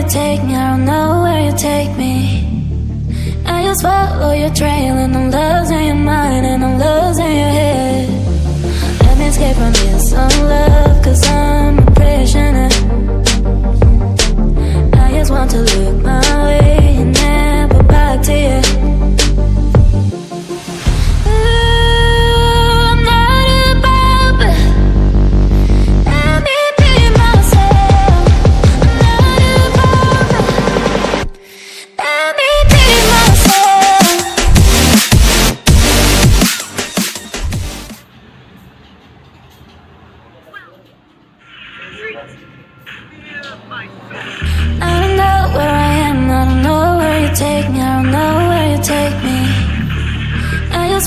take me, I don't know where you take me. I just follow your trail and I'm losing your mind and I'm losing your head. Let me escape from this love, cause I'm a prisoner. I just want to look my way and never back to you.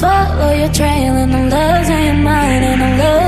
Follow your trail and I'm losing your mind and I'm losing